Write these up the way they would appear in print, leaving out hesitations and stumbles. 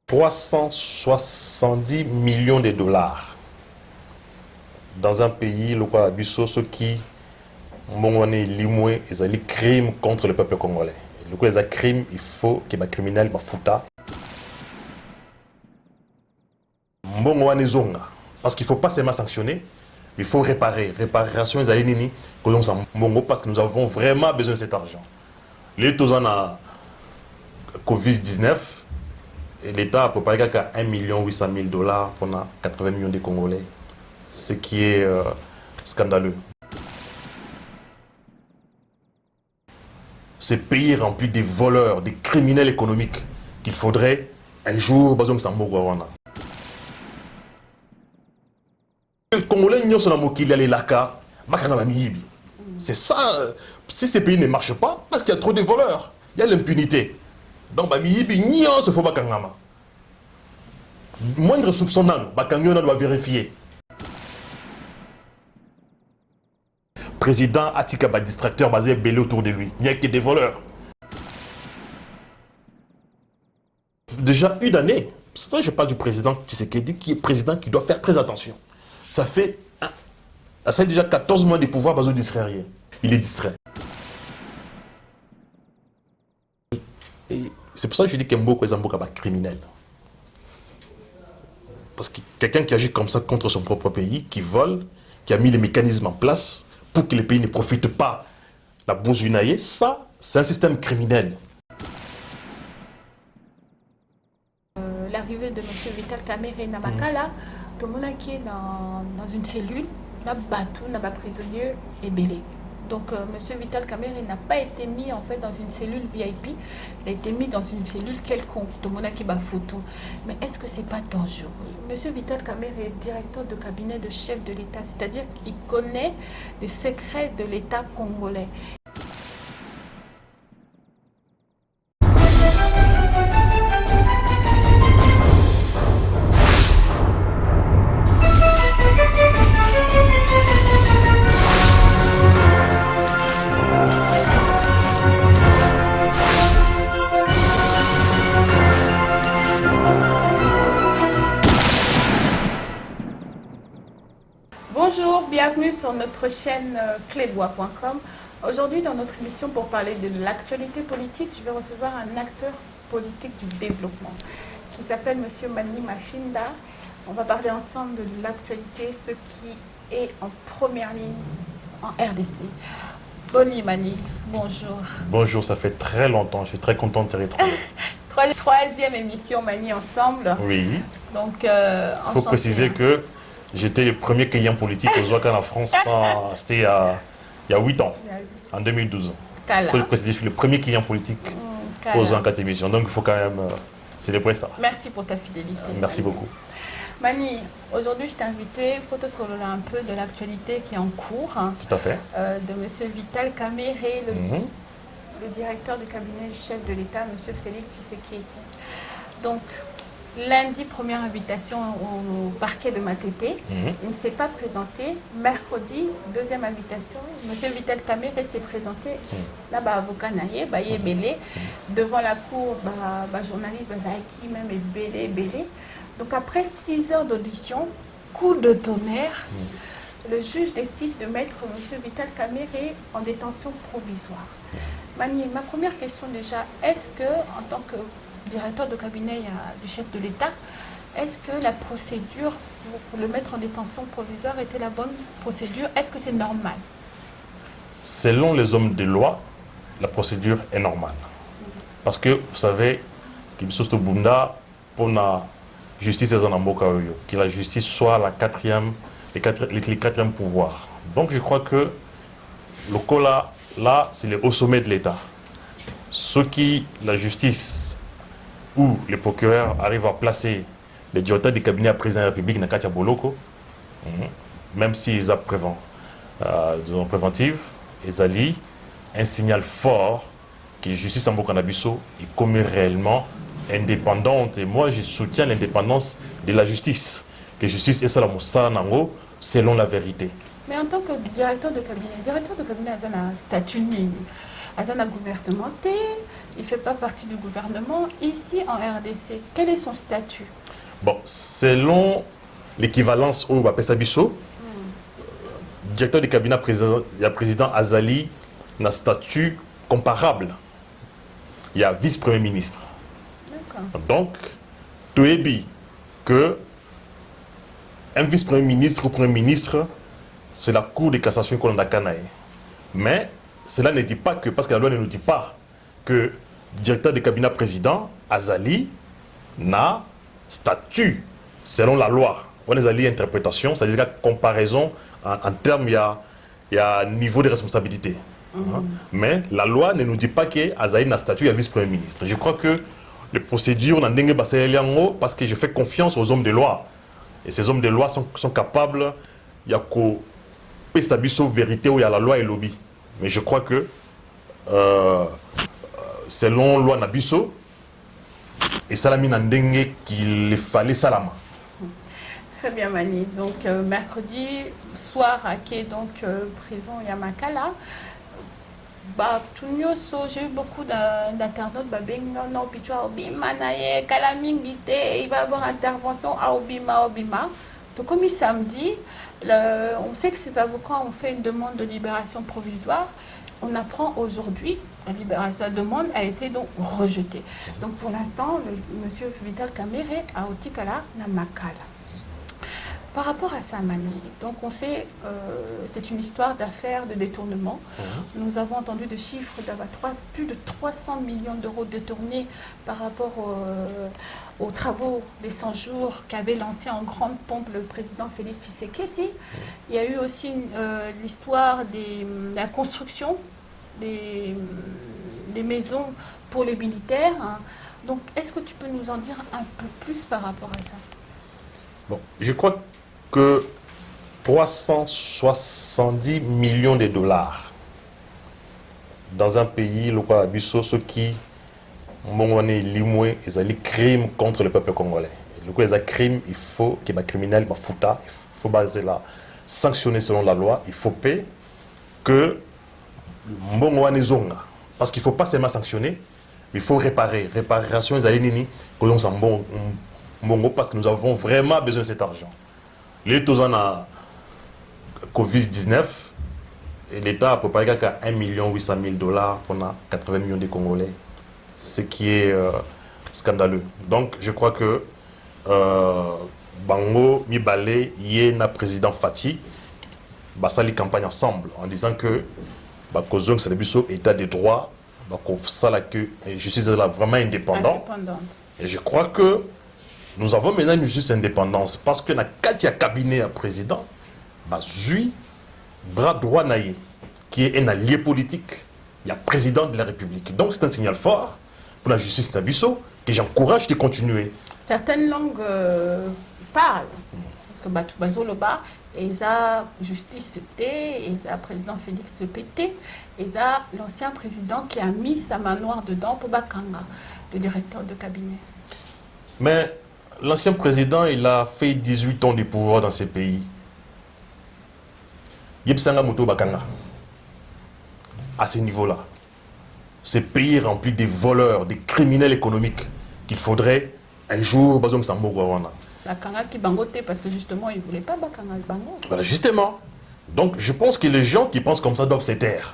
370 millions de dollars dans un pays, le Abisso, ceux qui ont limoué les crimes contre le peuple congolais. Le coup, les crimes, il faut que les criminels soient foutus. Parce qu'il ne faut pas seulement sanctionner, il faut réparer. Réparation, parce que nous avons vraiment besoin de cet argent. L'État a Covid-19, et l'État a préparé qu'à 1 800 000 dollars pour 80 millions de Congolais, ce qui est scandaleux. Ce pays rempli de voleurs, de criminels économiques qu'il faudrait un jour besoin que ça mourra. Les Congolais n'y ont pas les laka, c'est ça. Si ces pays ne marchent pas, parce qu'il y a trop de voleurs, il y a l'impunité. Donc, il faut pas kangama. Moindre soupçon, on doit vérifier. Président Atika ba distracteur basé belé autour de lui. Il n'y a que des voleurs. Déjà une année, je parle du président Tshisekedi, qui est président qui doit faire très attention. Ça fait déjà 14 mois de pouvoir basé distraire. Il est distrait. Et c'est pour ça que je dis qu'Mboko est un criminel. Parce que quelqu'un qui agit comme ça contre son propre pays, qui vole, qui a mis les mécanismes en place pour que les pays ne profitent pas la bousouinaille, ça, c'est un système criminel. L'arrivée de M. Vital Kamerhe Namakala, tout le monde qui est dans une cellule, n'a battu, n'a pas prisonnier et belé. Donc M. Vital Kamerhe n'a pas été mis en fait dans une cellule VIP, il a été mis dans une cellule quelconque, tout le monde qui bat photo. Mais est-ce que c'est pas dangereux? M. Vital Kamerhe est directeur de cabinet de chef de l'État, c'est-à-dire qu'il connaît les secrets de l'État congolais. Bonjour, bienvenue sur notre chaîne clébois.com. Aujourd'hui, dans notre émission, pour parler de l'actualité politique, je vais recevoir un acteur politique du développement qui s'appelle M. Mani Machinda. On va parler ensemble de l'actualité, ce qui est en première ligne en RDC. Boni Mani, bonjour. Bonjour, ça fait très longtemps, je suis très content de te retrouver. Troisième émission Mani ensemble. Oui. Donc, il faut préciser que j'étais le premier client politique aux Ouakan en France, c'était il y a 8 ans, en 2012. Il faut le préciser, je suis le premier client politique aux Ouakan émission, donc il faut quand même célébrer ça. Merci pour ta fidélité. Merci beaucoup. Mani, aujourd'hui je t'ai invité pour te parler un peu de l'actualité qui est en cours. Tout à fait. De M. Vital Kamerhe, le directeur du cabinet du chef de l'État, M. Félix Tshisekedi. Donc, lundi, première invitation au parquet de Matete. Il ne s'est pas présenté. Mercredi, deuxième invitation. M. Vital Kamerhe s'est présenté. Là-bas, avocat Naye, Baye Belé. Devant la cour, journaliste, Zaiki même est Belé. Donc, après 6 heures d'audition, coup de tonnerre, le juge décide de mettre M. Vital Kamerhe en détention provisoire. Mani, ma première question déjà, est-ce que, en tant que directeur de cabinet du chef de l'État, est-ce que la procédure pour le mettre en détention provisoire était la bonne procédure? Est-ce que c'est normal? Selon les hommes de loi, la procédure est normale. Parce que, vous savez, pour la justice que la justice soit les quatrième pouvoir. Donc je crois que le cas là, c'est le haut sommet de l'État. Ce qui, la justice où les procureurs arrivent à placer les directeurs du cabinet à président de la République, Nakatia Boloko, même s'ils ont préventive, ils ont un signal fort que la justice en Bokanabiso est comme réellement indépendante. Et moi, je soutiens l'indépendance de la justice. Que la justice est selon la vérité. Mais en tant que directeur de cabinet a un statut, a un gouvernementé, il ne fait pas partie du gouvernement. Ici, en RDC, quel est son statut? Bon, selon l'équivalence au Bapesabiso, directeur du cabinet président, il y a président Azali, un statut comparable. Il y a vice-premier ministre. Donc, tu es dit que un vice-premier ministre ou premier ministre, c'est la Cour de cassation qu'on a canaille. Mais cela ne dit pas que, parce que la loi ne nous dit pas que directeur du cabinet président, Azali, n'a statut selon la loi. On a Azali interprétation, c'est-à-dire la comparaison en termes, il y a niveau de responsabilité. Mais la loi ne nous dit pas qu'Azali n'a statut à vice-premier ministre. Je crois que les procédures n'ont pas parce que je fais confiance aux hommes de loi. Et ces hommes de loi sont capables, il y a qu'au Pesabiso vérité où il y a la loi et lobby. Mais je crois que selon loi Nabiso, et Salami Nandenge qu'il fallait Salama. Très bien, Mani. Donc, mercredi soir, à qui est donc prison Yamakala. Bah, j'ai eu beaucoup d'internautes. Bah, non, Pichua, Obima, Naye, Kalamingite, il va y avoir intervention à Obima, Obima. Donc, comme il samedi, on sait que ces avocats ont fait une demande de libération provisoire. On apprend aujourd'hui, la demande a été donc rejetée. Donc, pour l'instant, monsieur Vital Kamerhe a Otikala Namakala. Par rapport à ça, Mani, donc on sait, c'est une histoire d'affaires, de détournement. Nous avons entendu des chiffres d'avoir plus de 300 millions d'euros détournés par rapport aux travaux des 100 jours qu'avait lancé en grande pompe le président Félix Tshisekedi. Il y a eu aussi l'histoire de la construction des maisons pour les militaires. Donc, est-ce que tu peux nous en dire un peu plus par rapport à ça? Bon, je crois que 370 millions de dollars dans un pays, le Abisso, ceux qui ont limoué, ils ont des crimes contre le peuple congolais. Le coup, ils ont crimes, il faut que les criminels, il faut baser là, sanctionner selon la loi, il faut payer que parce qu'il ne faut pas seulement sanctionner, mais il faut réparer. Réparation, ils allaient nini, parce que nous avons vraiment besoin de cet argent. L'État a Covid-19 et l'État a préparé qu'à 1 800 000 dollars pour 80 millions de Congolais, ce qui est scandaleux. Donc je crois que Bango, Mibale, Yéna, président Fati, ça les campagne ensemble en disant que Kozong, c'est l'état des droits, ça la justice est vraiment indépendante. Et je crois que nous avons maintenant une justice indépendance parce que dans le cabinet à président, Zui, bras droit naïe, qui est un allié politique, il y a président de la République. Donc c'est un signal fort pour la justice Nabiso que j'encourage de continuer. Certaines langues parlent. Parce que Bazoloba, et la justice c'était, et le président Félix PT, et l'ancien président qui a mis sa main noire dedans pour Bakanga, le directeur de cabinet. Mais l'ancien président, il a fait 18 ans de pouvoir dans ces pays. Yepsanga Moto Bakanga. À ce niveau-là. Ces pays remplis de voleurs, de criminels économiques qu'il faudrait un jour Bazong Sambo Gwawana. Bakanga qui bangote parce que justement, il ne voulait pas Bakanga bango. Voilà, justement. Donc je pense que les gens qui pensent comme ça doivent se taire.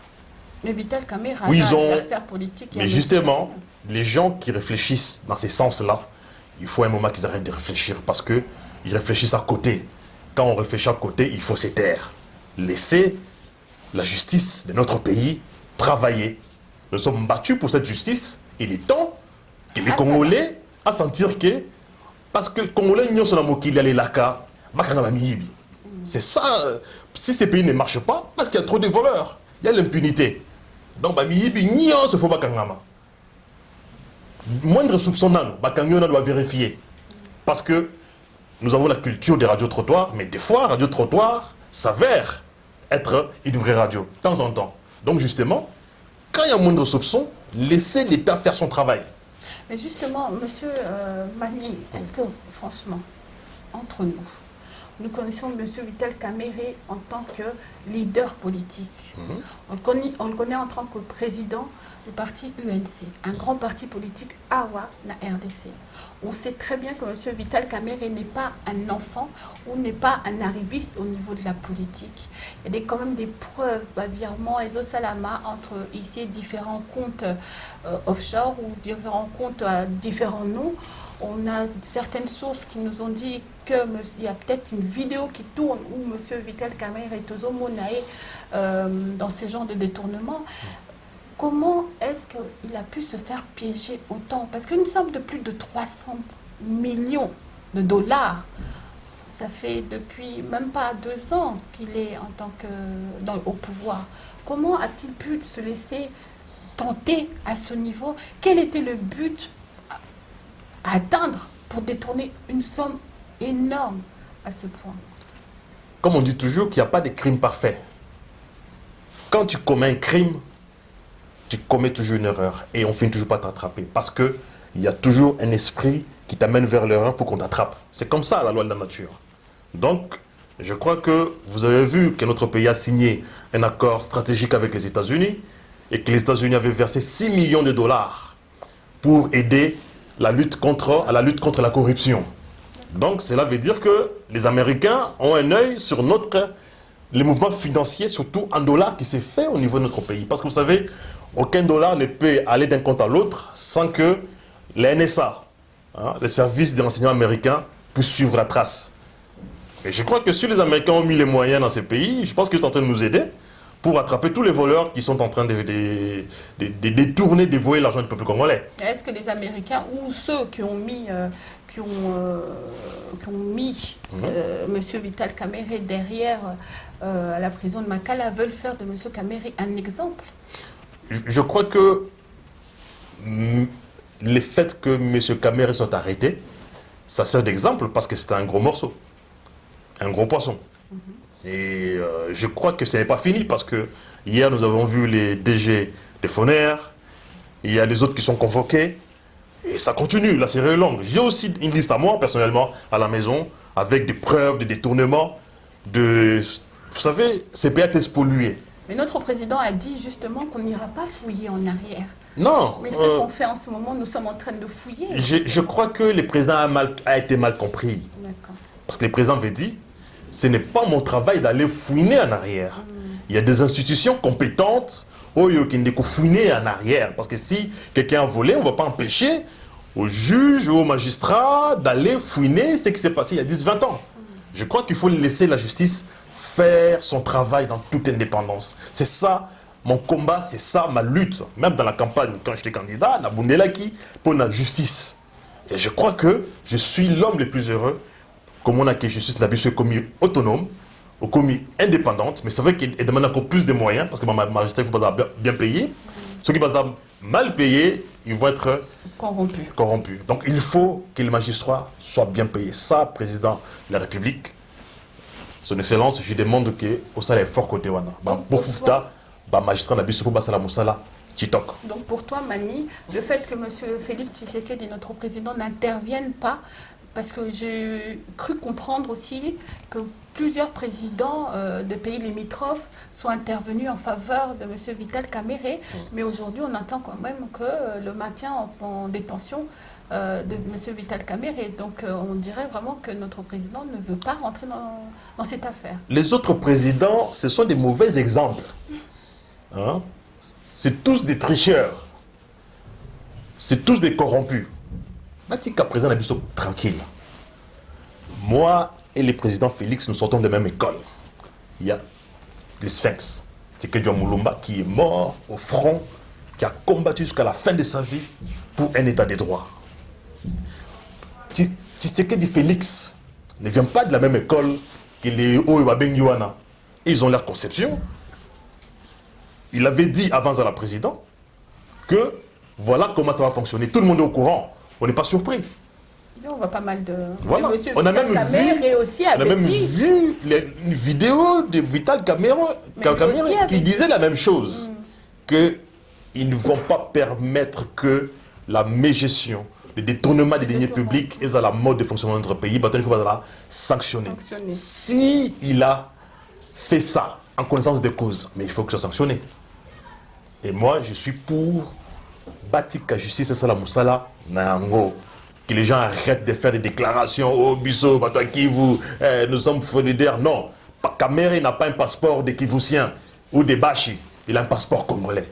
Mais Vital Kamerhe a un adversaire politique. Mais justement, les gens qui réfléchissent dans ces sens-là, il faut un moment qu'ils arrêtent de réfléchir parce qu'ils réfléchissent à côté. Quand on réfléchit à côté, il faut se taire. Laisser la justice de notre pays travailler. Nous sommes battus pour cette justice. Il est temps que les Congolais à sentir que, parce que les Congolais n'y ont pas les laka, c'est ça. Si ces pays ne marchent pas, parce qu'il y a trop de voleurs, il y a l'impunité. Donc, il faut pas moindre soupçon, on doit vérifier. Parce que nous avons la culture des radios-trottoirs, mais des fois, radio-trottoir s'avère être une vraie radio, de temps en temps. Donc justement, quand il y a moindre soupçon, laissez l'État faire son travail. Mais justement, monsieur Mani, est-ce que, franchement, entre nous, nous connaissons M. Vital Kamerhe en tant que leader politique. On le connaît en tant que président du parti UNC, un grand parti politique AWA, la RDC. On sait très bien que M. Vital Kamerhe n'est pas un enfant ou n'est pas un arriviste au niveau de la politique. Il y a quand même des preuves, virements et Salama entre ici différents comptes offshore ou différents comptes à différents noms. On a certaines sources qui nous ont dit qu'il y a peut-être une vidéo qui tourne où M. Vital Kamerhe est aux Monae dans ce genre de détournement. Comment est-ce qu'il a pu se faire piéger autant? Parce qu'une somme de plus de 300 millions de dollars, ça fait depuis même pas 2 ans qu'il est en tant que au pouvoir. Comment a-t-il pu se laisser tenter à ce niveau? Quel était le but à atteindre pour détourner une somme énorme à ce point? Comme on dit toujours qu'il n'y a pas de crime parfait. Quand tu commets un crime, tu commets toujours une erreur et on ne finit toujours pas t'attraper parce qu'il y a toujours un esprit qui t'amène vers l'erreur pour qu'on t'attrape. C'est comme ça la loi de la nature. Donc, je crois que vous avez vu que notre pays a signé un accord stratégique avec les États-Unis et que les États-Unis avaient versé 6 millions de dollars pour aider la lutte contre la corruption. Donc, cela veut dire que les Américains ont un œil sur les mouvements financiers, surtout en dollars, qui s'est fait au niveau de notre pays. Parce que vous savez, aucun dollar ne peut aller d'un compte à l'autre sans que la NSA, les services de renseignement américains, puissent suivre la trace. Et je crois que si les Américains ont mis les moyens dans ces pays, je pense qu'ils sont en train de nous aider pour attraper tous les voleurs qui sont en train de détourner, dévoyer l'argent du peuple congolais. Est-ce que les Américains ou ceux qui ont mis M. Vital Kamerhe derrière à la prison de Makala veulent faire de M. Kamerhe un exemple? Je crois que le fait que M. Kamerhe soit arrêté, ça sert d'exemple parce que c'est un gros morceau, un gros poisson. Et je crois que ce n'est pas fini parce que hier nous avons vu les DG de Foner, il y a les autres qui sont convoqués et ça continue, la série est longue. J'ai aussi une liste à moi personnellement à la maison avec des preuves de détournement, vous savez, c'est PATS pollué. Mais notre président a dit justement qu'on n'ira pas fouiller en arrière. Non. Mais ce qu'on fait en ce moment, nous sommes en train de fouiller. Je crois que le président a été mal compris. Parce que le président avait dit, ce n'est pas mon travail d'aller fouiner en arrière. Il y a des institutions compétentes qui ne fouiner en arrière. Parce que si quelqu'un a volé, on ne va pas empêcher aux juges ou aux magistrats d'aller fouiner ce qui s'est passé il y a 10-20 ans. Je crois qu'il faut laisser la justice faire son travail dans toute indépendance. C'est ça mon combat, c'est ça ma lutte. Même dans la campagne, quand j'étais candidat, na Bundelaki, pour la justice. Et je crois que je suis l'homme le plus heureux. Comme on a que justice n'a pas commis autonome, ou commis indépendante, mais c'est vrai qu'il demande encore plus de moyens, parce que ma magistrat, il faut pas bien payer. Ceux qui vont mal payés, ils vont être corrompus. Donc il faut que les magistrats soient bien payés. Ça, président de la République, son Excellence, je demande que au salaire fort côté wana. Pour Fouta, magistrat n'a pas la Moussala. Donc pour toi, Mani, le fait que M. Félix Tshisekedi, notre président, n'intervienne pas, parce que j'ai cru comprendre aussi que plusieurs présidents de pays limitrophes sont intervenus en faveur de M. Vital Kamerhe, mais aujourd'hui on entend quand même que le maintien en détention de M. Vital Kamerhe. Donc on dirait vraiment que notre président ne veut pas rentrer dans cette affaire. Les autres présidents, ce sont des mauvais exemples. Hein? C'est tous des tricheurs. C'est tous des corrompus. Batika président Nabiso, tranquille. Moi et le président Félix, nous sortons de la même école. Il y a le Sphinx. C'est Kedjo Moulumba qui est mort au front, qui a combattu jusqu'à la fin de sa vie pour un état de droit. Tshisekedi Félix ne vient pas de la même école que les Oyoaben Yuana. Ils ont leur conception. Il avait dit avant à la présidente que voilà comment ça va fonctionner. Tout le monde est au courant. On n'est pas surpris. On voit pas mal de... Voilà. On a même vu une vidéo de Vital Kamerhe qui disait la même chose. Qu'ils ne vont pas permettre que la mégestion le détournement des deniers publics et à la mode de fonctionnement de notre pays, il faut la sanctionner. Si il a fait ça en connaissance des causes, mais il faut que ce soit sanctionné. Et moi, je suis pour Batika justice et la Moussala, que les gens arrêtent de faire des déclarations. Oh, Bisso, Kivu, nous sommes solidaires. Non, Kamere n'a pas un passeport des Kivusiens ou des Bachi. Il a un passeport congolais.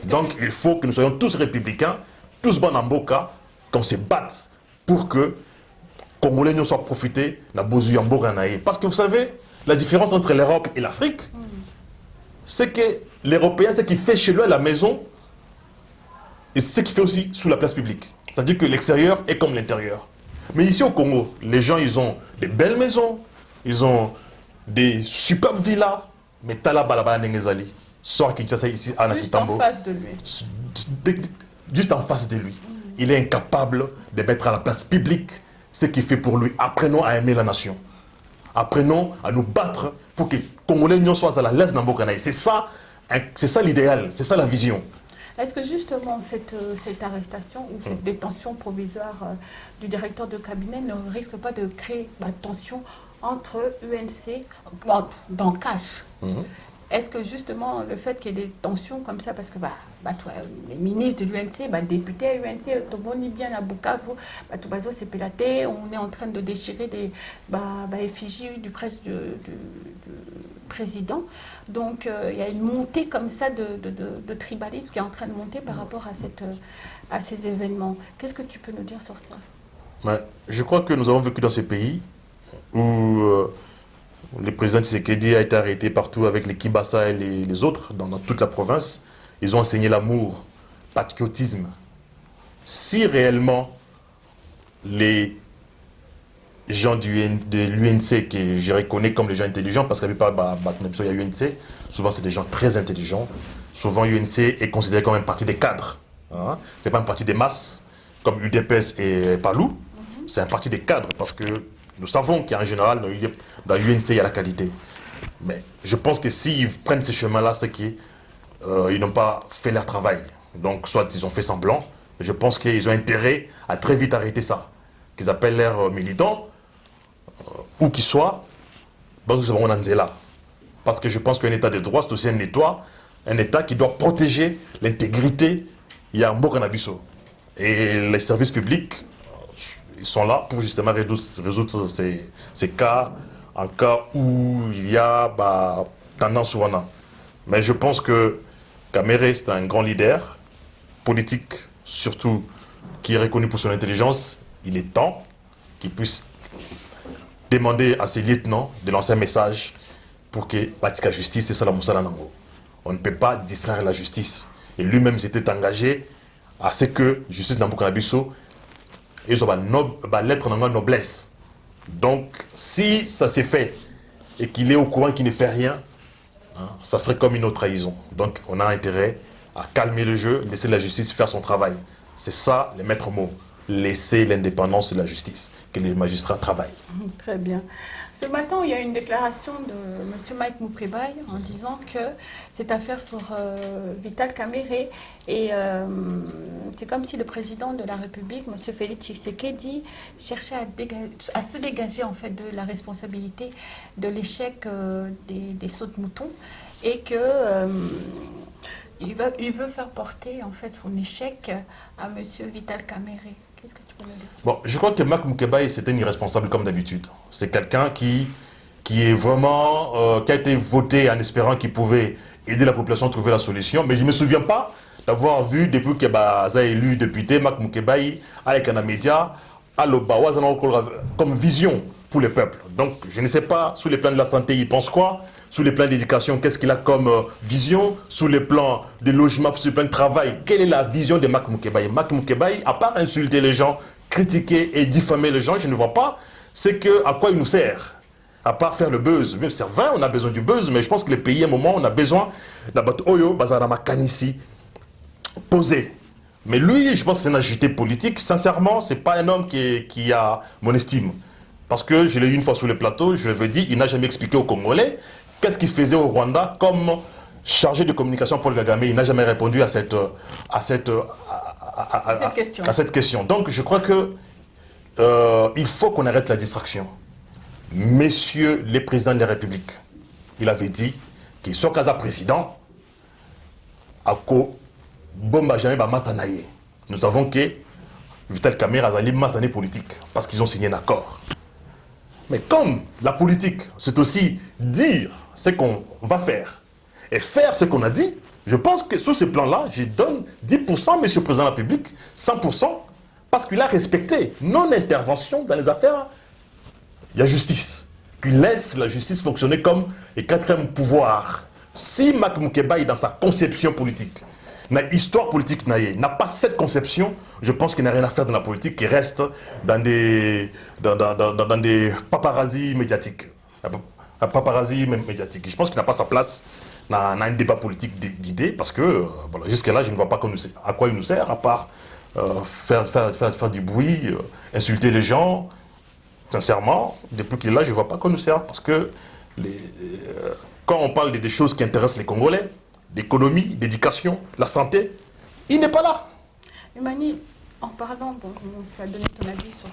Donc, il faut que nous soyons tous républicains, tous bons en boca, qu'on se batte pour que Congolais ne soient profités de la Bozu Yamboka. Parce que vous savez, la différence entre l'Europe et l'Afrique, c'est que l'Européen, ce qu'il fait chez lui à la maison, et c'est ce qu'il fait aussi sous la place publique. C'est-à-dire que l'extérieur est comme l'intérieur. Mais ici au Congo, les gens, ils ont des belles maisons, ils ont des superbes villas, mais Tala Balabala Nengezali sort à Kinshasa ici à Nakitambo. Juste en face de lui. Juste en face de lui. Il est incapable de mettre à la place publique ce qu'il fait pour lui. Apprenons à aimer la nation. Apprenons à nous battre pour que les Congolais soient à la l'aise dans Bokanaï. C'est ça l'idéal, c'est ça la vision. Est-ce que justement cette arrestation ou cette détention provisoire du directeur de cabinet ne risque pas de créer tension entre UNC dans Cash? Est-ce que justement le fait qu'il y ait des tensions comme ça, parce que les ministres de l'UNC, députés à l'UNC, tout le monde est bien à Bukavu, tout le monde s'est pélaté, on est en train de déchirer des effigies du président. Donc il y a une montée comme ça de tribalisme qui est en train de monter par rapport à ces événements. Qu'est-ce que tu peux nous dire sur ça? Je crois que nous avons vécu dans ces pays où le président Tshisekedi a été arrêté partout avec les Kibasa et les autres, dans toute la province. Ils ont enseigné l'amour, patriotisme. Si réellement les gens de l'UNC, que je reconnais comme les gens intelligents, parce que la plupart il y a UNC, souvent c'est des gens très intelligents. Souvent UNC est considéré comme un parti des cadres. Hein? Ce n'est pas un parti des masses, comme UDPS et Palou. C'est un parti des cadres, parce que nous savons qu'en général, dans l'UNC, il y a la qualité. Mais je pense que s'ils prennent ce chemin-là, c'est qu'ils n'ont pas fait leur travail. Donc, soit ils ont fait semblant, mais je pense qu'ils ont intérêt à très vite arrêter ça. Qu'ils appellent leurs militants, où qu'ils soient, parce que je pense qu'un état de droit, c'est aussi un état qui doit protéger l'intégrité Yambo Kanabiso. Et les services publics, ils sont là pour justement résoudre ces cas, en cas où il y a tendance ou non. Mais je pense que Kamere, c'est un grand leader politique, surtout qui est reconnu pour son intelligence. Il est temps qu'il puisse demander à ses lieutenants de lancer un message pour que Batika Justice et Salamou Salanango. On ne peut pas distraire la justice. Et lui-même s'était engagé à ce que justice Nambo Kanabiso et ça va l'être dans la noblesse. Donc, si ça s'est fait et qu'il est au courant qu'il ne fait rien, ça serait comme une autre trahison. Donc, on a intérêt à calmer le jeu, laisser la justice faire son travail. C'est ça, les maîtres mots. Laisser l'indépendance de la justice, que les magistrats travaillent. Très bien. Ce matin, il y a une déclaration de M. Mike Mukebai en disant que cette affaire sur Vital Kamerhe, et c'est comme si le président de la République, M. Félix Tshisekedi, cherchait à se dégager en fait de la responsabilité de l'échec des sauts de moutons et que il veut faire porter en fait son échec à M. Vital Kamerhe. Qu'est-ce que tu peux me dire sur ça? Je crois que Mike Mukebai, c'était un irresponsable comme d'habitude. C'est quelqu'un qui est vraiment, qui a été voté en espérant qu'il pouvait aider la population à trouver la solution. Mais je ne me souviens pas d'avoir vu, depuis qu'il a élu député, Mike Mukebai, avec un média, comme vision pour le peuple. Donc, je ne sais pas, sous les plans de la santé, il pense quoi? Sous les plans d'éducation, qu'est-ce qu'il a comme vision? Sous les plans de logement, sur les plans de travail, quelle est la vision de Mike Mukebai? Mike Mukebai, à part insulter les gens, critiquer et diffamer les gens, je ne vois pas à quoi il nous sert. À part faire le buzz. Même c'est vrai, on a besoin du buzz, mais je pense que les pays, à un moment, on a besoin d'abattre Oyo, Bazarama Kanisi, posé. Mais lui, je pense que c'est un agité politique. Sincèrement, ce n'est pas un homme qui a mon estime. Parce que je l'ai eu une fois sur le plateau, je l'avais dit, il n'a jamais expliqué aux Congolais qu'est-ce qu'il faisait au Rwanda comme chargé de communication Paul Kagame. Il n'a jamais répondu à à cette question. Donc je crois que il faut qu'on arrête la distraction. Messieurs les présidents de la République, il avait dit qu'il soit casa président, à ko bomba jamais ba mastanaye. Nous savons que Vital Kamerhe a une mastanée politique parce qu'ils ont signé un accord. Mais comme la politique, c'est aussi dire ce qu'on va faire et faire ce qu'on a dit, je pense que sur ce plan-là, je donne 10%, Monsieur le Président de la République, 100%, parce qu'il a respecté non-intervention dans les affaires. Il y a justice. Il laisse la justice fonctionner comme le quatrième pouvoir. Si Mak Moukeba est dans sa conception politique, l'histoire politique n'a pas cette conception, je pense qu'il n'a rien à faire dans la politique, qui reste dans des paparazzis médiatiques. Je pense qu'il n'a pas sa place dans un débat politique d'idées, parce que voilà, jusque-là, je ne vois pas à quoi il nous sert, à part faire du bruit, insulter les gens. Sincèrement, depuis qu'il est là, je ne vois pas qu'on nous sert, parce que quand on parle des choses qui intéressent les Congolais, l'économie, l'éducation, la santé, il n'est pas là. Humani, en parlant, bon, tu as donné ton avis sur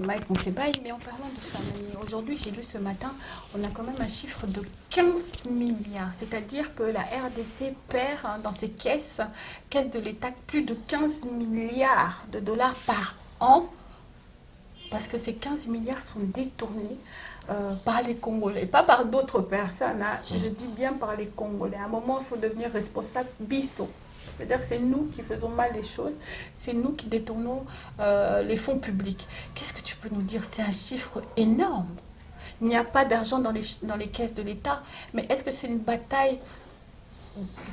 Mike Moukeba, mais en parlant de ça, aujourd'hui, j'ai lu ce matin, on a quand même un chiffre de 15 milliards. C'est-à-dire que la RDC perd dans ses caisses de l'État, plus de 15 milliards de dollars par an, parce que ces 15 milliards sont détournés par les Congolais, pas par d'autres personnes. Hein. Je dis bien par les Congolais. À un moment, il faut devenir responsable bisso. C'est-à-dire que c'est nous qui faisons mal les choses, c'est nous qui détournons les fonds publics. Qu'est-ce que tu peux nous dire? C'est un chiffre énorme. Il n'y a pas d'argent dans les caisses de l'État, mais est-ce que c'est une bataille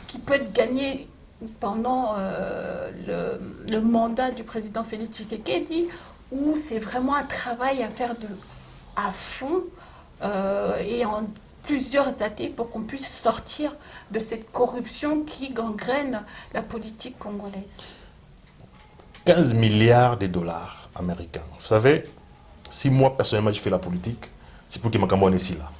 qui peut être gagnée pendant le mandat du président Félix Tshisekedi, où c'est vraiment un travail à faire à fond et en plusieurs années pour qu'on puisse sortir de cette corruption qui gangrène la politique congolaise. 15 milliards de dollars américains. Vous savez, si moi personnellement je fais la politique, c'est pour que Makambo en est ici là.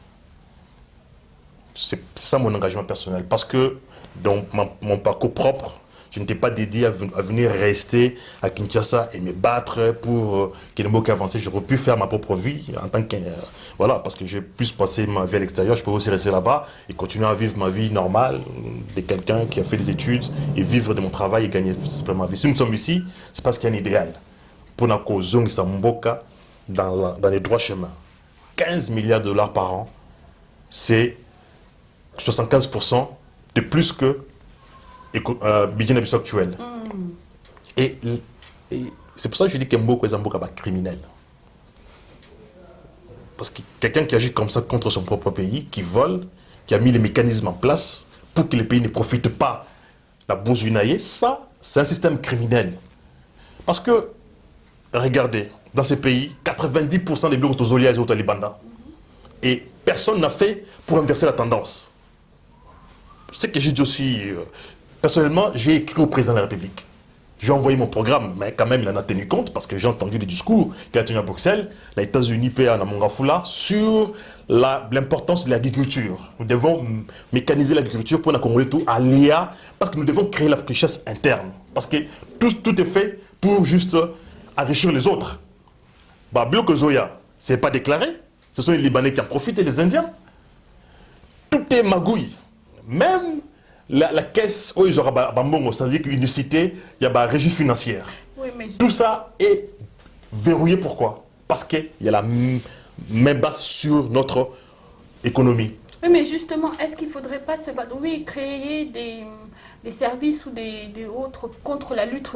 C'est ça mon engagement personnel. Parce que dans mon parcours propre, je n'étais pas dédié à venir rester à Kinshasa et me battre pour qu'il ne m'ait qu'avancer. J'aurais pu faire ma propre vie en tant que... voilà, parce que je puisse passer ma vie à l'extérieur. Je peux aussi rester là-bas et continuer à vivre ma vie normale de quelqu'un qui a fait des études et vivre de mon travail et gagner simplement ma vie. Si nous sommes ici, c'est parce qu'il y a un idéal. Pour la cause Samboka dans les droits chemins. 15 milliards de dollars par an, c'est 75% de plus que budget actuel. Et c'est pour ça que je dis qu'Mboko est un criminel. Parce que quelqu'un qui agit comme ça contre son propre pays, qui vole, qui a mis les mécanismes en place pour que les pays ne profitent pas la bourgeoisie, ça, c'est un système criminel. Parce que, regardez, dans ces pays, 90% des blocs autosolia et autres Libanda. Et personne n'a fait pour inverser la tendance. C'est que j'ai dit aussi... personnellement, j'ai écrit au président de la République. J'ai envoyé mon programme, mais quand même, il en a tenu compte parce que j'ai entendu les discours qu'il a tenus à Bruxelles, les États-Unis, PA, Namongafula, sur l'importance de l'agriculture. Nous devons mécaniser l'agriculture pour la Congolais tout à l'IA, parce que nous devons créer la richesse interne. Parce que tout est fait pour juste enrichir les autres. Bah, Bloc Zoya, ce n'est pas déclaré. Ce sont les Libanais qui en profitent et les Indiens. Tout est magouille. Même la caisse, où ils auront c'est-à-dire qu'une cité, il y a une régie financière. Oui, tout ça est verrouillé. Pourquoi? Parce qu'il y a la main basse sur notre économie. Oui, mais justement, est-ce qu'il ne faudrait pas se battre? Oui, créer des services ou des autres contre la lutte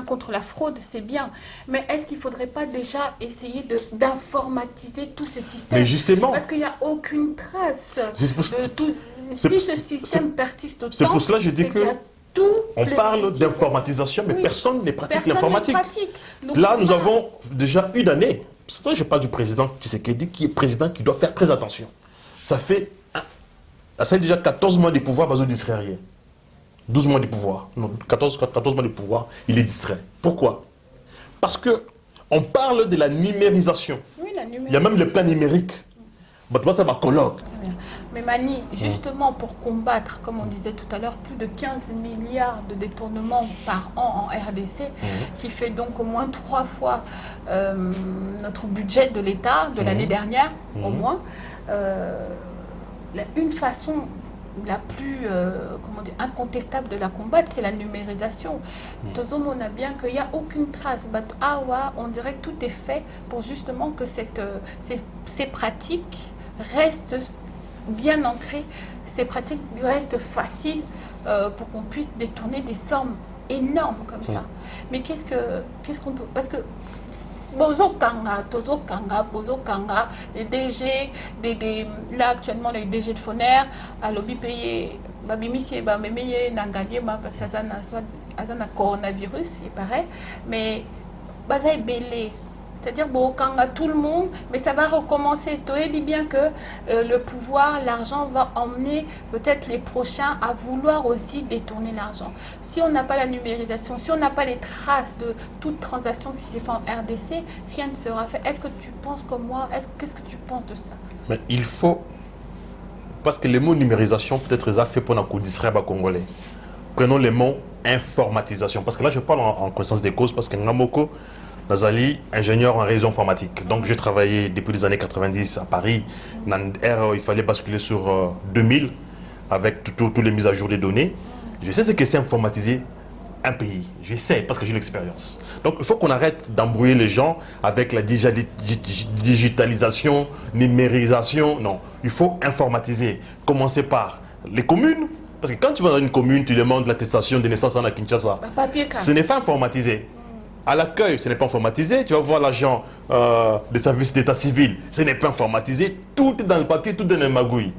contre la fraude, c'est bien. Mais est-ce qu'il ne faudrait pas déjà essayer d'informatiser tous ces systèmes? Mais justement. Parce qu'il n'y a aucune trace de tout. Si ce système persiste autant, c'est pour cela que je dis que on parle d'informatisation, mais oui, personne ne pratique l'informatique. Là, nous avons déjà une année. C'est vrai, je parle du président Tshisekedi, qui est président qui doit faire très attention. Ça fait déjà 14 mois de pouvoir, Bazo distrait rien. 12 mois de pouvoir. Non, 14 mois de pouvoir, il est distrait. Pourquoi? Parce qu'on parle de la numérisation. Oui, la numérisation. Il y a même le plan numérique. ça va colloque. Mais Mani, justement pour combattre, comme on disait tout à l'heure, plus de 15 milliards de détournements par an en RDC, qui fait donc au moins 3 fois notre budget de l'État de l'année dernière, au moins, une façon la plus incontestable de la combattre, c'est la numérisation. On a bien qu'il n'y a aucune trace. On dirait que tout est fait pour justement que ces pratiques restent bien ancrées, ces pratiques restent faciles pour qu'on puisse détourner des sommes énormes comme ça. Mais qu'est-ce qu'on peut... Parce que Bozo Kanga, les DG, là actuellement les DG de Foner, à lobby payé, Babimisie, Bamemeye, Nangaliema, parce qu'il y a un coronavirus, il paraît, mais Baza est belé. C'est-à-dire Kanga tout le monde, mais ça va recommencer. Tu dis bien que le pouvoir, l'argent va emmener peut-être les prochains à vouloir aussi détourner l'argent. Si on n'a pas la numérisation, si on n'a pas les traces de toute transaction qui s'est faite en RDC, rien ne sera fait. Est-ce que tu penses comme moi? Qu'est-ce que tu penses de ça? Mais il faut, parce que les mots numérisation peut-être les a fait pour nous distraire les Congolais. Prenons les mots informatisation, parce que là je parle en connaissance des causes, parce que Ngamoko Nazali, ingénieur en réseau informatique. Donc j'ai travaillé depuis les années 90 à Paris. Il fallait basculer sur 2000 avec toutes les mises à jour des données. Je sais ce que c'est informatiser un pays. Je sais parce que j'ai l'expérience. Donc il faut qu'on arrête d'embrouiller les gens avec la digitalisation, numérisation. Non, il faut informatiser. Commencer par les communes. Parce que quand tu vas dans une commune, tu demandes l'attestation de naissance à Kinshasa. Ce n'est pas informatisé. À l'accueil, ce n'est pas informatisé. Tu vas voir l'agent des services d'état civil, ce n'est pas informatisé. Tout est dans le papier, tout est dans le magouille.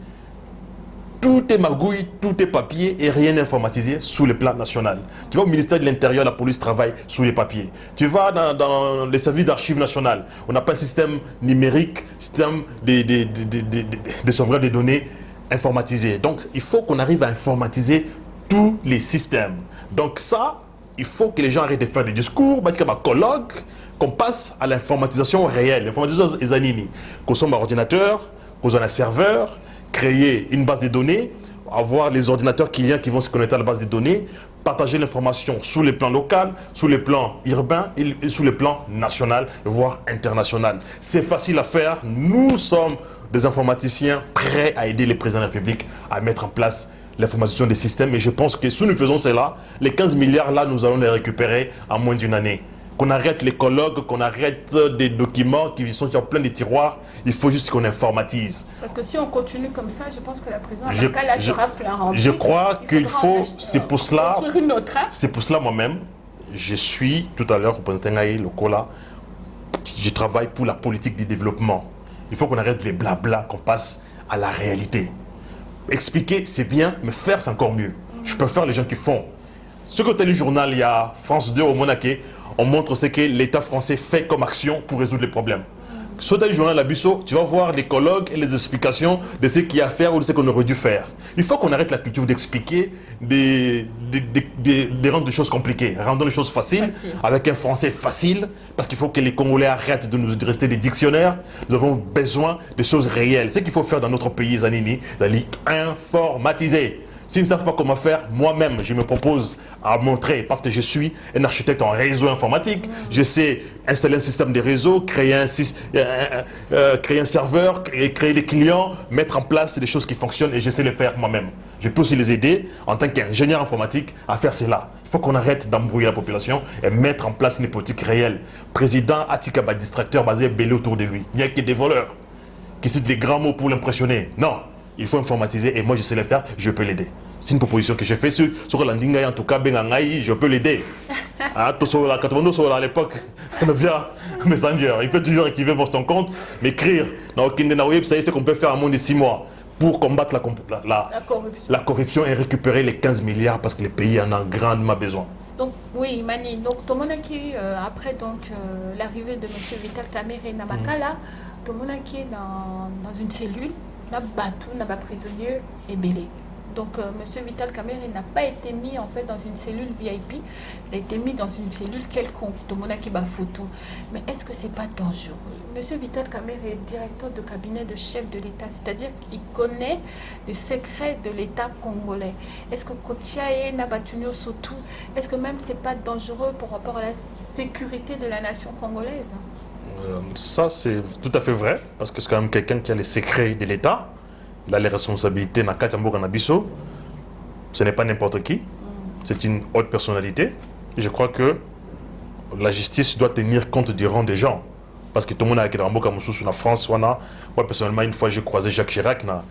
Tout est magouille, tout est papier et rien n'est informatisé sous le plan national. Tu vas au ministère de l'Intérieur, la police travaille sous les papiers. Tu vas dans les services d'archives nationales, on n'a pas un système numérique, système de sauvegarde des données informatisé. Donc, il faut qu'on arrive à informatiser tous les systèmes. Donc ça, il faut que les gens arrêtent de faire des discours, qu'on passe à l'informatisation réelle. L'informatisation est zanini. Qu'on soit un ordinateur, qu'on soit un serveur, créer une base de données, avoir les ordinateurs clients qui vont se connecter à la base de données, partager l'information sous les plans local, sous les plans urbains et sous les plans national, voire international. C'est facile à faire. Nous sommes des informaticiens prêts à aider les présidents de la République à mettre en place l'informatisation des systèmes. Et je pense que si nous faisons cela, les 15 milliards là, nous allons les récupérer en moins d'une année. Qu'on arrête les colloques, qu'on arrête des documents qui sont sur plein de tiroirs. Il faut juste qu'on informatise. Parce que si on continue comme ça, je pense que la présidente sera plein rempli. Je crois qu'il faut, c'est pour cela, hein? C'est pour cela moi-même, je suis tout à l'heure représentant le Kola, je travaille pour la politique du développement. Il faut qu'on arrête les blabla, qu'on passe à la réalité. Expliquer, c'est bien, mais faire, c'est encore mieux. Je préfère les gens qui font. Ce que tu as lu journal, il y a France 2 au Monaco, on montre ce que l'État français fait comme action pour résoudre les problèmes. Soit tu as lu journal à Bissau, tu vas voir les colloques et les explications de ce qu'il y a à faire ou de ce qu'on aurait dû faire. Il faut qu'on arrête la culture d'expliquer, de rendre les choses compliquées. Rendons les choses faciles, avec un français facile, parce qu'il faut que les Congolais arrêtent de nous rester des dictionnaires. Nous avons besoin de choses réelles. Ce qu'il faut faire dans notre pays, Zanini, d'aller informatiser. S'ils ne savent pas comment faire, moi-même, je me propose à montrer, parce que je suis un architecte en réseau informatique. Je sais installer un système de réseau, créer un serveur, créer des clients, mettre en place des choses qui fonctionnent et je sais les faire moi-même. Je peux aussi les aider en tant qu'ingénieur informatique à faire cela. Il faut qu'on arrête d'embrouiller la population et mettre en place une politique réelle. Président Atikaba, distracteur basé belé autour de lui. Il n'y a que des voleurs qui citent des grands mots pour l'impressionner. Non. Il faut informatiser et moi je sais le faire, je peux l'aider. C'est une proposition que j'ai faite sur Landinga, en tout cas, je peux l'aider. À l'époque, on via Messenger. Il peut toujours activer son compte, m'écrire. Dans Web, ça y est, c'est qu'on peut faire en moins de 6 mois pour combattre la corruption et récupérer les 15 milliards parce que le pays en a grandement besoin. Donc, oui, Mani, donc, Tomonaki, après l'arrivée de M. Vital Kamerhe Namakala, Tomonaki est dans une cellule. Na batou, na ba prisonnier et belé. Donc, M. Vital Kamerhe n'a pas été mis en fait dans une cellule VIP, il a été mis dans une cellule quelconque, tout le monde a qui bat photo. Mais est-ce que c'est pas dangereux? M. Vital Kamerhe est directeur de cabinet de chef de l'État, c'est-à-dire qu'il connaît le secret de l'État congolais. Est-ce que Kotiae Nabatunyo surtout, est-ce que même c'est pas dangereux par rapport à la sécurité de la nation congolaise? Ça, c'est tout à fait vrai, parce que c'est quand même quelqu'un qui a les secrets de l'État. Il a les responsabilités dans Katambo Nabiso. Ce n'est pas n'importe qui. C'est une haute personnalité. Et je crois que la justice doit tenir compte du rang des gens. Parce que tout le monde a été dans la France. Moi, personnellement, une fois, j'ai croisé Jacques Chirac dans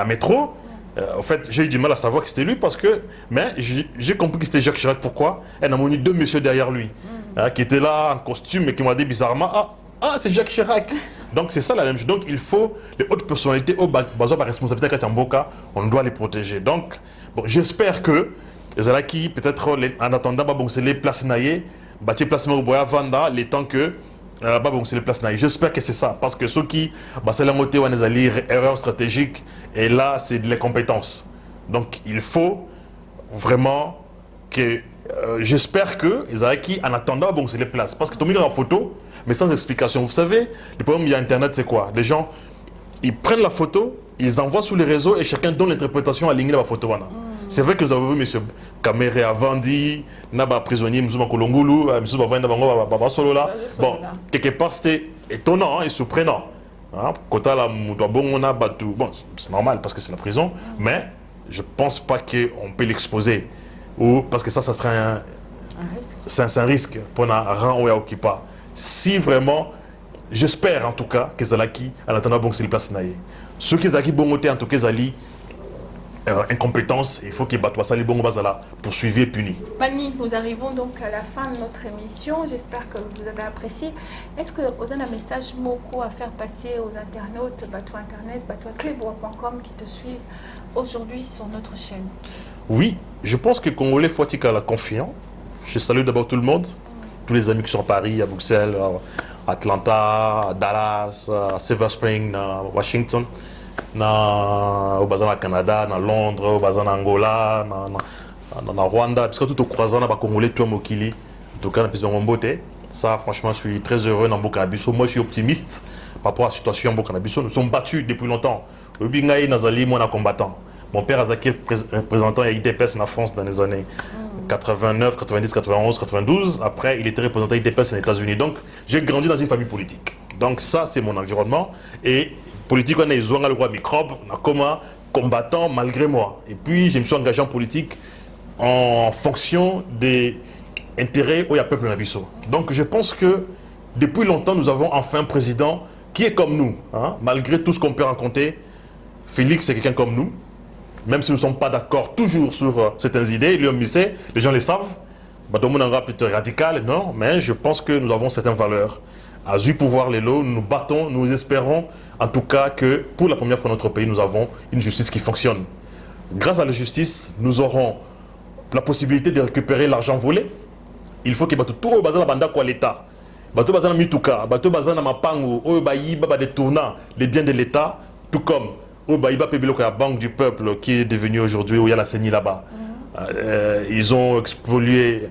métro. En fait, j'ai eu du mal à savoir que c'était lui parce que... Mais j'ai compris que c'était Jacques Chirac. Pourquoi? Elle a mis deux messieurs derrière lui qui étaient là en costume et qui m'ont dit bizarrement c'est Jacques Chirac. Donc c'est ça la même chose. Donc il faut les hautes personnalités au besoin de responsabilité à Katamboka, on doit les protéger. Donc bon, j'espère que les Alaki peut-être en attendant bon c'est les places naïe, bâtir place Maruboya Vanda les temps que bon c'est les places naïe. J'espère que c'est ça parce que ceux qui c'est la montée ou les erreurs stratégiques et là c'est de l'incompétence. Donc il faut vraiment que j'espère que les Alaki en attendant bon c'est les places parce que tout le monde en photo mais sans explication. Vous savez, le problème il y a Internet, c'est quoi? Les gens, ils prennent la photo, ils envoient sur les réseaux et chacun donne l'interprétation alignée de la photo. C'est vrai que nous avons vu M. Kamerhe Avandi, Naba prisonnier, Mzouma Kolongulu, Mzouma Baba Solo là. Bon, quelque part c'était étonnant et surprenant. Bon, c'est normal parce que c'est la prison, mais je ne pense pas qu'on peut l'exposer. Parce que ça serait un risque pour un rang ou à pas. Si vraiment, j'espère en tout cas que Zalaki, en attendant, bon, c'est le place naïe. Ceux qui Zalaki bon en tout cas, Zali, incompétence, il faut qu'ils battent ça, les bons bazala, poursuivis et punis. Pani, nous arrivons donc à la fin de notre émission. J'espère que vous avez apprécié. Est-ce que vous avez un message moko à faire passer aux internautes, bateau internet, bateau.clebois.com qui te suivent aujourd'hui sur notre chaîne? Oui, je pense que Congolais faut être confiant. Je salue d'abord tout le monde. Tous les amis qui sont à Paris, à Bruxelles, à Atlanta, à Dallas, à Silver Spring, à Washington, au Bazar Canada, à Londres, au Bazar Angola, à Rwanda, parce que tout au croisant, à Congolais, tout au Mokili, en tout cas, dans mon beauté. Ça, franchement, je suis très heureux dans Bokanabiso. Moi, je suis optimiste par rapport à la situation en Bokanabiso. Nous sommes battus depuis longtemps. Le Bingaï Nazali, moi, un combattant. Mon père Azaki, représentant à IDPS en France dans les années 89, 90, 91, 92. Après, il était représentant IDPS aux États-Unis. Donc, j'ai grandi dans une famille politique. Donc, ça, c'est mon environnement. Et politique, on a eu le roi microbe, on a comme combattant malgré moi. Et puis, je me suis engagé en politique en fonction des intérêts où il y a peuple Nabiso. Donc, je pense que depuis longtemps, nous avons enfin un président qui est comme nous. Malgré tout ce qu'on peut raconter, Félix, c'est quelqu'un comme nous. Même si nous ne sommes pas d'accord toujours sur certaines idées, les gens les savent. Tout le monde est plutôt radical, non, mais je pense que nous avons certaines valeurs. À du pouvoir, les lots, nous nous battons, nous espérons en tout cas que pour la première fois dans notre pays, nous avons une justice qui fonctionne. Grâce à la justice, nous aurons la possibilité de récupérer l'argent volé. Il faut que tout le bazar banda quoi l'État. Bateau bazar mituka, bateau bazar mapangu, obayi baba détournant les biens de l'État, tout comme au Baïba Pébilo, la banque du peuple qui est devenue aujourd'hui où il y a la CENI là-bas. Ils ont expolié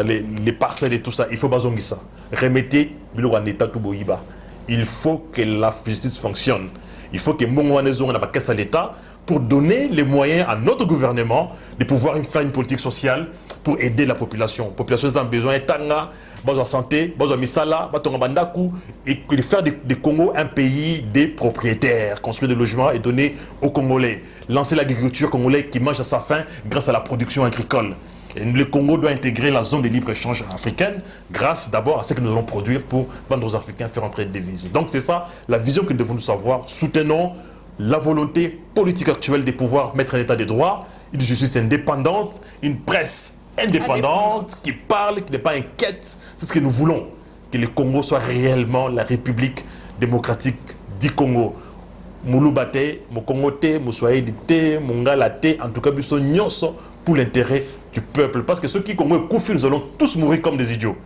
les parcelles et tout ça. Il faut bazongi ça. Remettez Bilo en état tout Boïba. Il faut que la justice fonctionne. Il faut que Mongwanezo n'a pas caisse à l'État pour donner les moyens à notre gouvernement de pouvoir faire une politique sociale pour aider la population. La population a besoin de tanga, besoin de santé, besoin de misala, besoin de bandaku, et faire du Congo un pays des propriétaires, construire des logements et donner aux Congolais, lancer l'agriculture congolaise qui mange à sa faim grâce à la production agricole. Et le Congo doit intégrer la zone de libre-échange africaine grâce d'abord à ce que nous allons produire pour vendre aux Africains, faire entrer des devises. Donc c'est ça la vision que nous devons nous savoir. Soutenons la volonté politique actuelle de pouvoir mettre un état de droit, une justice indépendante, une presse indépendante, qui parle, qui n'est pas inquiète. C'est ce que nous voulons, que le Congo soit réellement la République démocratique du Congo. Mouloubate, Mokongote, Moussoaïdite, Mongalate, en tout cas, pour l'intérêt du peuple. Parce que ceux qui Congo est Koufi, nous allons tous mourir comme des idiots.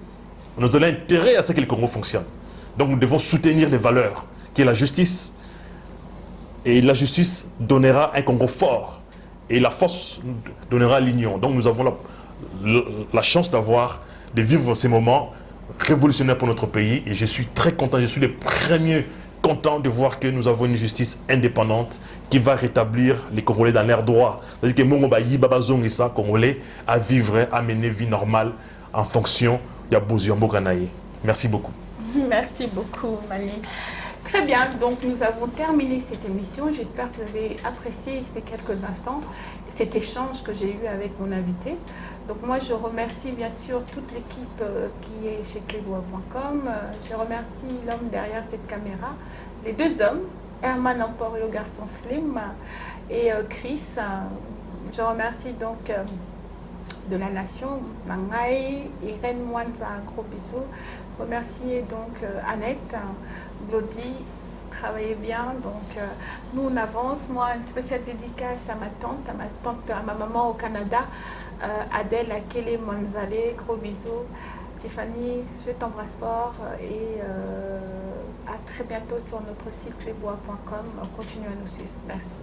Nous avons intérêt à ce que le Congo fonctionne. Donc nous devons soutenir les valeurs, qui est la justice Et la justice donnera un Congo fort. Et la force donnera l'union. Donc nous avons la chance de vivre ces moments révolutionnaires pour notre pays. Et je suis très content, je suis le premier content de voir que nous avons une justice indépendante qui va rétablir les Congolais dans l'air droit. C'est-à-dire que Mongo Bayi, Babazong et ça, Congolais, à vivre, à mener vie normale en fonction de Boziambo Ganaye. Merci beaucoup. Merci beaucoup, Mani. Très bien, donc nous avons terminé cette émission. J'espère que vous avez apprécié ces quelques instants, cet échange que j'ai eu avec mon invité. Donc moi, je remercie bien sûr toute l'équipe qui est chez clébois.com. Je remercie l'homme derrière cette caméra, les deux hommes, Herman Emporio, garçon slim, et Chris. Je remercie donc de la nation, Mangaï, Irène Mwanza, un gros bisou. Remercier donc Annette, Glody, travaillez bien. Donc nous on avance. Moi, une spéciale dédicace à ma tante, à ma maman au Canada, Adèle Akele Manzale, gros bisous. Tiffany, je t'embrasse fort et à très bientôt sur notre site clébois.com. Continuez à nous suivre. Merci.